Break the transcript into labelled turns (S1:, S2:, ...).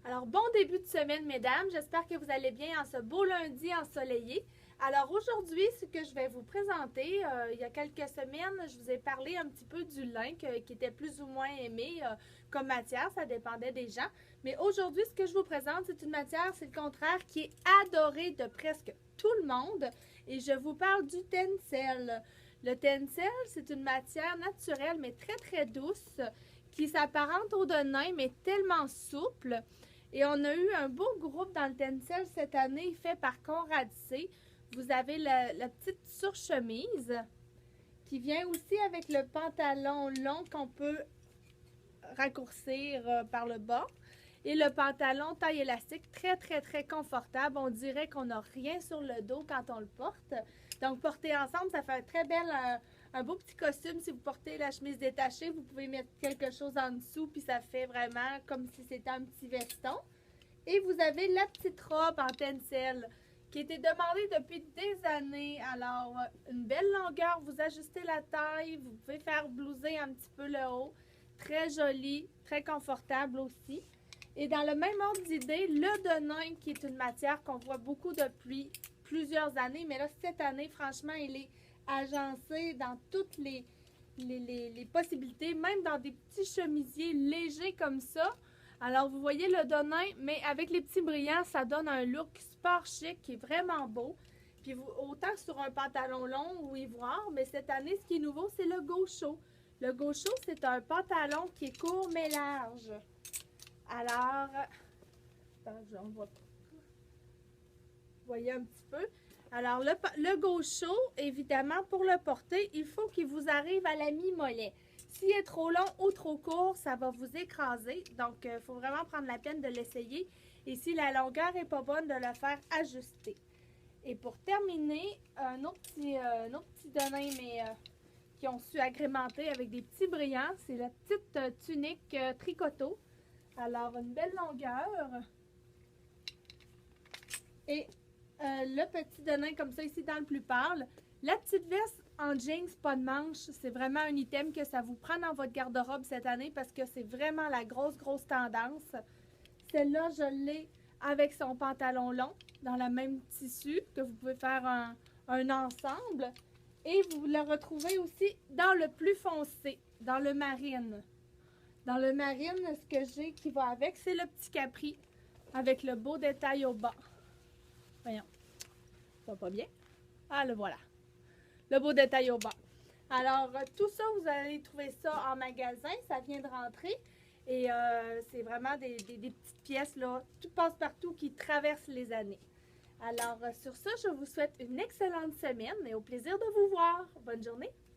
S1: Alors, bon début de semaine, mesdames. J'espère que vous allez bien en ce beau lundi ensoleillé. Alors, aujourd'hui, ce que je vais vous présenter, il y a quelques semaines, je vous ai parlé un petit peu du lin qui était plus ou moins aimé comme matière. Ça dépendait des gens. Mais aujourd'hui, ce que je vous présente, c'est une matière, c'est le contraire, qui est adorée de presque tout le monde. Et je vous parle du tencel. Le tencel, c'est une matière naturelle, mais très, très douce, qui s'apparente au denain, mais tellement souple. Et on a eu un beau groupe dans le Tencel cette année fait par Conrad C. Vous avez la petite surchemise qui vient aussi avec le pantalon long qu'on peut raccourcir par le bas. Et le pantalon taille élastique très, très, très confortable. On dirait qu'on n'a rien sur le dos quand on le porte. Donc, porter ensemble, ça fait un très bel, un beau petit costume. Si vous portez la chemise détachée, vous pouvez mettre quelque chose en dessous, puis ça fait vraiment comme si c'était un petit veston. Et vous avez la petite robe en tencel qui a été demandée depuis des années. Alors, une belle longueur, vous ajustez la taille, vous pouvez faire blouser un petit peu le haut. Très joli, très confortable aussi. Et dans le même ordre d'idée, le denim, qui est une matière qu'on voit beaucoup depuis plusieurs années, mais là, cette année, franchement, il est agencé dans toutes les possibilités, même dans des petits chemisiers légers comme ça. Alors, vous voyez le denim, mais avec les petits brillants, ça donne un look super chic qui est vraiment beau. Puis, autant sur un pantalon long ou ivoire, mais cette année, ce qui est nouveau, c'est le gaucho. Le gaucho, c'est un pantalon qui est court mais large. Alors, on voit, vous voyez un petit peu. Alors, le gaucho, évidemment, pour le porter, il faut qu'il vous arrive à la mi-mollet. S'il est trop long ou trop court, ça va vous écraser. Donc, il faut vraiment prendre la peine de l'essayer. Et si la longueur n'est pas bonne, de le faire ajuster. Et pour terminer, un autre petit denim, mais qui ont su agrémenter avec des petits brillants, c'est la petite tunique tricoteau. Alors, une belle longueur. Et le petit denim comme ça ici dans le plus pâle. La petite veste en jeans, pas de manche, c'est vraiment un item que ça vous prend dans votre garde-robe cette année parce que c'est vraiment la grosse tendance. Celle-là, je l'ai avec son pantalon long dans le même tissu que vous pouvez faire un ensemble. Et vous le retrouvez aussi dans le plus foncé, dans le marine. Dans le marine, ce que j'ai qui va avec, c'est le petit capri avec le beau détail au bas. Voyons, ça va pas bien. Ah, le voilà. Le beau détail au bas. Alors, tout ça, vous allez trouver ça en magasin. Ça vient de rentrer. Et c'est vraiment des petites pièces, là, tout passe-partout qui traversent les années. Alors, sur ça, je vous souhaite une excellente semaine et au plaisir de vous voir. Bonne journée!